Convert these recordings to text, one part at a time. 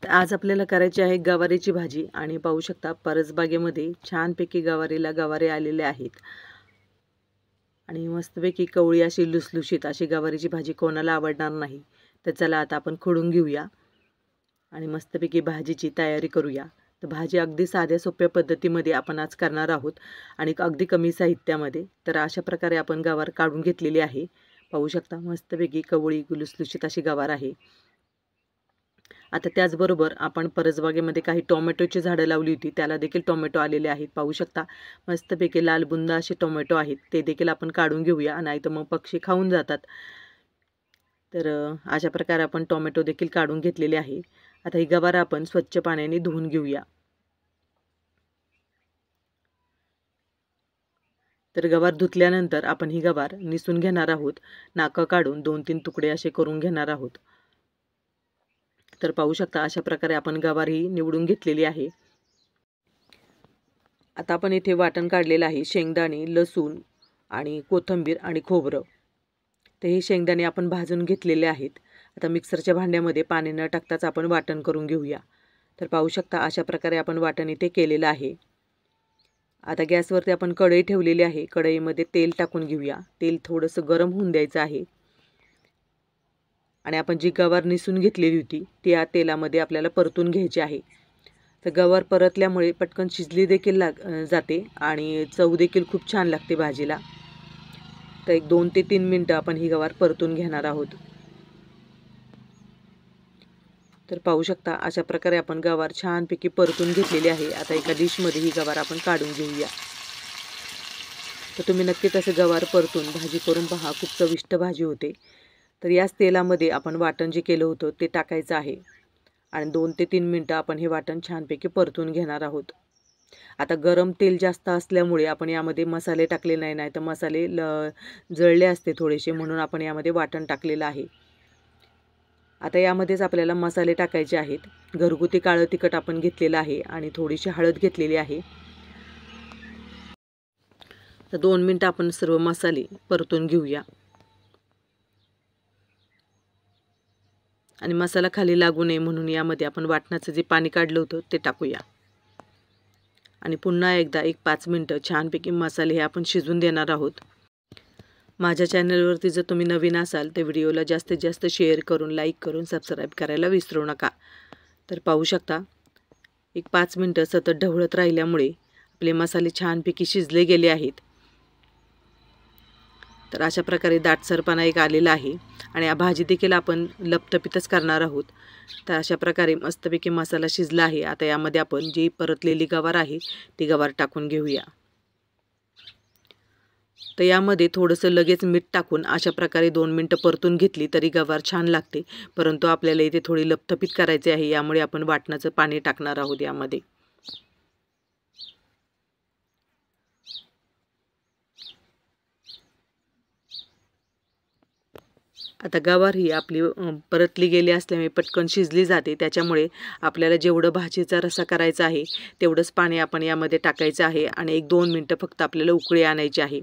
तर आज आपल्याला करायची आहे गवारीची भाजी आणि पाहू शकता परसबागेमध्ये छानपैकी गवारे आलेले आहेत आणि मस्तपैकी कवळी अशी लुसलुशीत अशी गवारीची भाजी कोणाला आवडणार नाही। तर चला आता आपण खोडून घेऊया आणि मस्तपैकी भाजीची तयारी करूया। तर भाजी अगदी साध्या सोप्या पद्धतीमध्ये आपण आज करणार आहोत आणि अगदी कमी साहित्यामध्ये। तर अशा प्रकारे आपण गवार काढून घेतलेली आहे। पाहू शकता मस्तपैकी कवळी लुसलुशीत अशी गवार आहे। आता त्याचबरोबर आपण परसबागेमध्ये काही टोमॅटोची झाडं लावली होती, त्याला देखील टोमॅटो आलेले आहेत। पाहू शकता मस्तपैकी लालबुंद असे टोमॅटो आहेत, ते देखील आपण काढून घेऊया, नाहीतर मग पक्षी खाऊन जातात। तर अशा प्रकारे आपण टोमॅटो देखील काढून घेतलेले आहे। आता ही गवार आपण स्वच्छ पाण्याने धुवून घेऊया। तर गवार धुतल्यानंतर आपण ही गवार निसून घेणार आहोत। नाकं काढून 2-3 तुकडे असे करून घेणार आहोत। तर पाहू शकता अशा प्रकारे आपण गवार ही निवडून घेतलेली आहे। आता आपण इथे वाटण काढलेलं आहे, शेंगदाणे, लसूण आणि कोथिंबीर आणि खोबरं। तर हे शेंगदाणे आपण भाजून घेतलेले आहेत। आता मिक्सरच्या भांड्यामध्ये पाणी न टाकताच आपण वाटण करून घेऊया। तर पाहू शकता अशा प्रकारे आपण वाटण इथे केलेलं आहे। आता गॅसवरती आपण कढई ठेवलेली आहे, कढईमध्ये तेल टाकून घेऊया। तेल थोडंसं गरम होऊन द्यायचं आहे आणि आपण जी गवार निसून घेतलेली होती ती या तेलामध्ये आपल्याला परतून घ्यायची आहे। तर गवार परतल्यामुळे पटकन शिजली देखील जाते आणि चव देखील खूप छान लागते भाजीला। तर एक 2 ते 3 मिनिटं आपण ही गवार परतून घेणार आहोत। तर पाहू शकता अशा प्रकारे आपण गवार छानपैकी परतून घेतलेली आहे। आता एका डिशमध्ये ही गवार आपण काढून घेऊया। तर तुम्ही नक्कीच असे गवार परतून भाजी करून पहा, खूप चविष्ट भाजी होते। तर याच तेलामध्ये आपण वाटण जे केलं होतं ते टाकायचं आहे आणि 2 ते 3 मिनिटं आपण हे वाटण छानपैकी परतून घेणार आहोत। आता गरम तेल जास्त असल्यामुळे आपण यामध्ये मसाले टाकले नाही, तर मसाले जळले असते थोडेसे, म्हणून आपण यामध्ये वाटण टाकलेलं आहे। आता यामध्येच आपल्याला मसाले टाकायचे आहेत। घरगुती काळं तिखट आपण घेतलेलं आहे आणि थोडीशी हळद घेतलेली आहे। तर 2 मिनिटं आपण सर्व मसाले परतून घेऊया आणि मसाला खाली लागू नये म्हणून यामध्ये आपण वाटणाचं जे पाणी काढलं होतं ते टाकूया आणि पुन्हा एकदा एक 5 मिनिटं छानपैकी मसाले हे आपण शिजून देणार आहोत। माझ्या चॅनलवरती जर तुम्ही नवीन असाल तर व्हिडिओला जास्तीत जास्त शेअर करून, लाईक करून, सबस्क्राईब करायला विसरू नका। तर पाहू शकता एक 5 मिनिटं सतत ढवळत राहिल्यामुळे आपले मसाले छानपैकी शिजले गेले आहेत। तर अशा प्रकारे दाटसरपणा एक आलेला आहे आणि या भाजी देखील आपण लपटपीतच करणार आहोत। तर अशा प्रकारे मस्तपैकी मसाला शिजला आहे। आता यामध्ये आपण जी परतलेली गवार आहे ती गवार टाकून घेऊया। तर यामध्ये थोडंसं लगेच मीठ टाकून अशा प्रकारे 2 मिनिटं परतून घेतली तरी गवार छान लागते, परंतु आपल्याला इथे थोडी लपटपीत करायची आहे, यामुळे आपण वाटणाचं पाणी टाकणार आहोत यामध्ये। आता गवार ही आपली परतली गेली असल्यामुळे पटकन शिजली जाते, त्याच्यामुळे आपल्याला जेवढं भाजीचा रस्सा करायचा आहे तेवढंच पाणी आपण यामध्ये टाकायचं आहे आणि 1-2 मिनिटं फक्त आपल्याला उकळी आणायची आहे।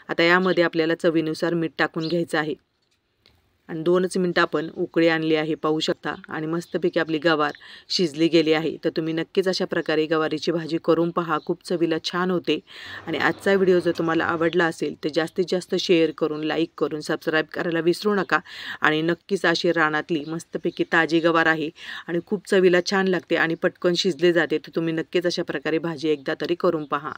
आता यामध्ये आपल्याला चवीनुसार मीठ टाकून घ्यायचं आहे आणि 2च मिनिटं आपण उकळी आणली आहे, पाहू शकता, आणि मस्तपैकी आपली गवार शिजली गेली आहे। तर तुम्ही नक्कीच अशा प्रकारे गवारीची भाजी करून पहा, खूप चवीला छान होते। आणि आजचा व्हिडिओ जर तुम्हाला आवडला असेल तर जास्तीत जास्त शेअर करून, लाईक करून, सबस्क्राईब करायला विसरू नका आणि नक्कीच अशी रानातली मस्तपैकी ताजी गवार आहे आणि खूप चवीला छान लागते आणि पटकन शिजले जाते। तर तुम्ही नक्कीच अशा प्रकारे भाजी एकदा तरी करून पहा।